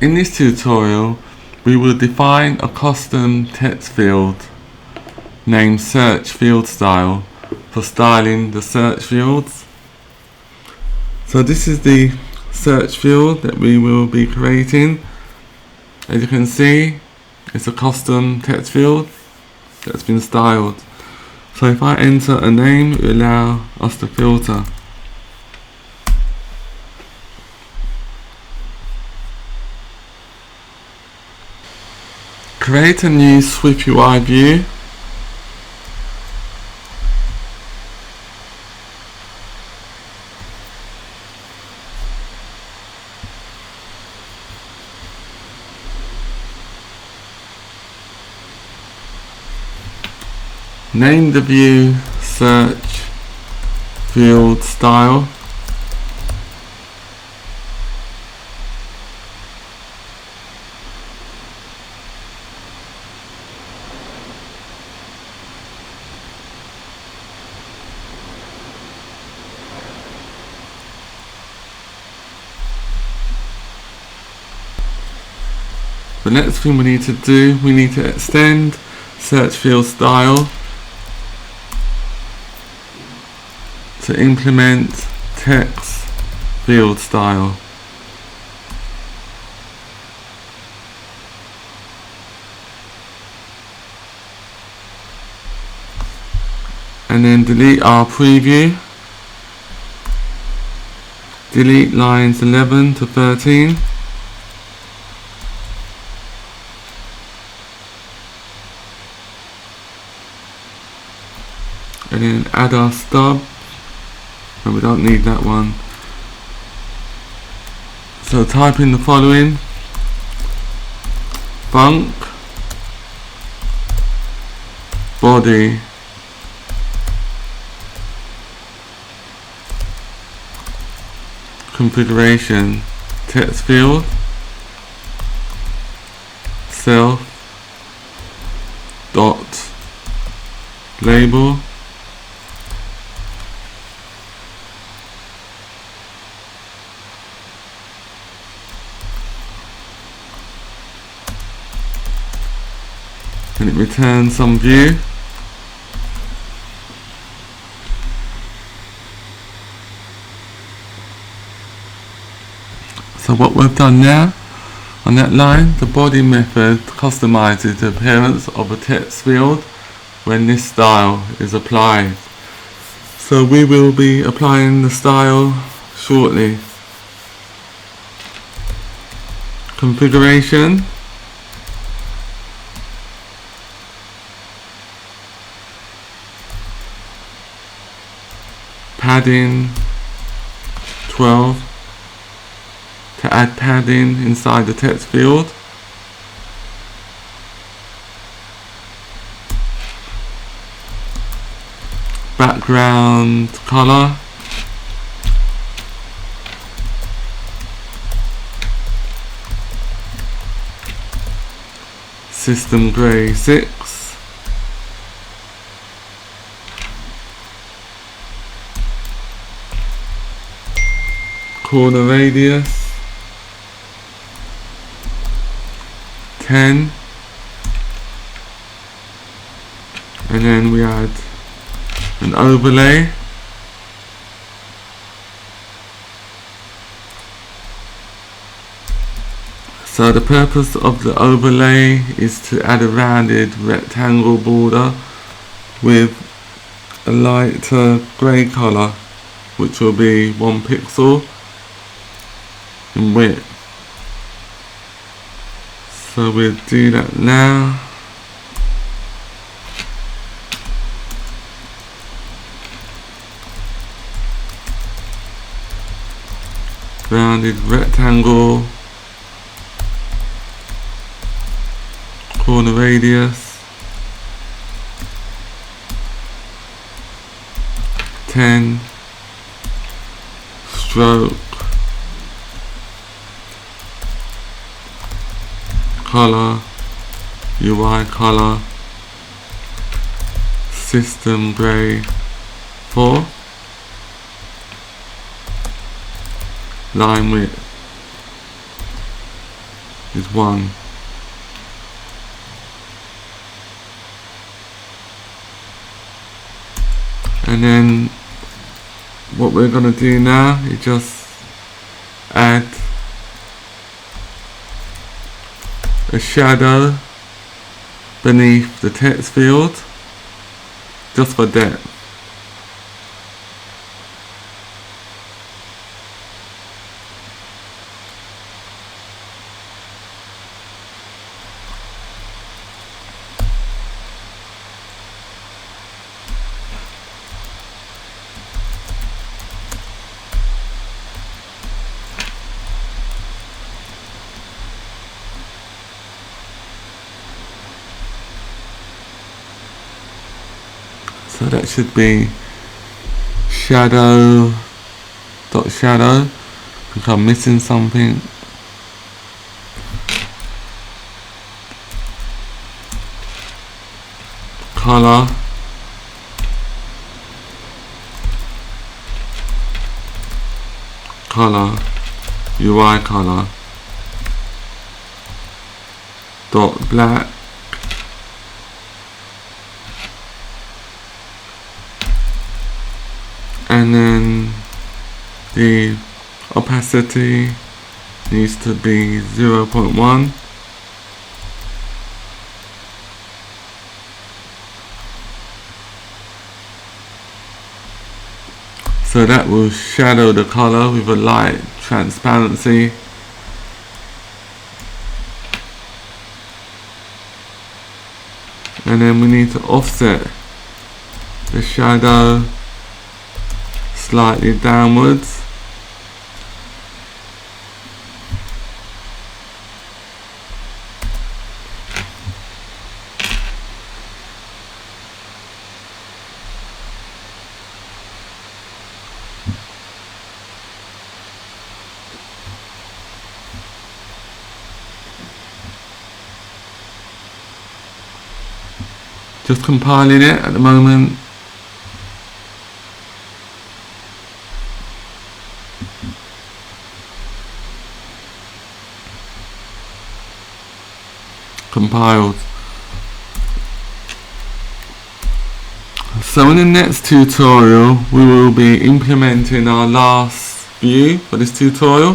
In this tutorial, we will define a custom text field named search field style for styling the search fields. So this is the search field that we will be creating. As you can see, it's a custom text field that's been styled. So if I enter a name, it will allow us to filter. Create a new SwiftUI view. Name the view search field style. The next thing we need to do, we need to extend search field style to implement text field style. And then delete our preview. Delete lines 11 to 13. And then add our stub, and we don't need that one. So type in the following: func body configuration text field self dot label and it returns some view. So what we've done now, on that line, the body method customizes the appearance of a text field when this style is applied. So we will be applying the style shortly. Configuration. Padding 12 to add padding inside the text field. Background color. System gray 6. Corner radius 10, and then we add an overlay. So the purpose of the overlay is to add a rounded rectangle border with a lighter grey colour, which will be 1 pixel in width. So we'll do that now. Rounded rectangle, corner radius 10, stroke, color, UI color, system gray 4, line width is 1. And then what we're going to do now is just add a shadow beneath the text field just for depth. So that should be shadow dot shadow, because I'm missing something. Color, UI color dot black, and then the opacity needs to be 0.1. So that will shadow the color with a light transparency. And then we need to offset the shadow slightly downwards. Just compiling it at the moment. Compiled. So in the next tutorial we will be implementing our last view for this tutorial,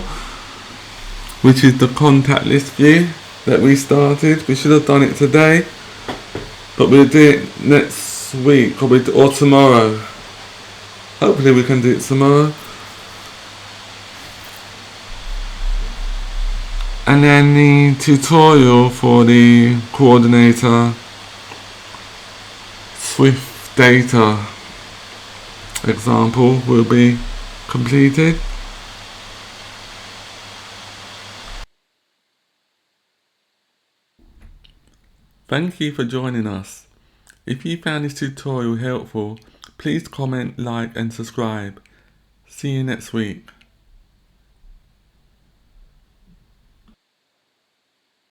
which is the contact list view that we started. We should have done it today, but we'll do it next week or tomorrow. Hopefully we can do it tomorrow. And then the tutorial for the coordinator SwiftData example will be completed. Thank you for joining us. If you found this tutorial helpful, please comment, like and subscribe. See you next week.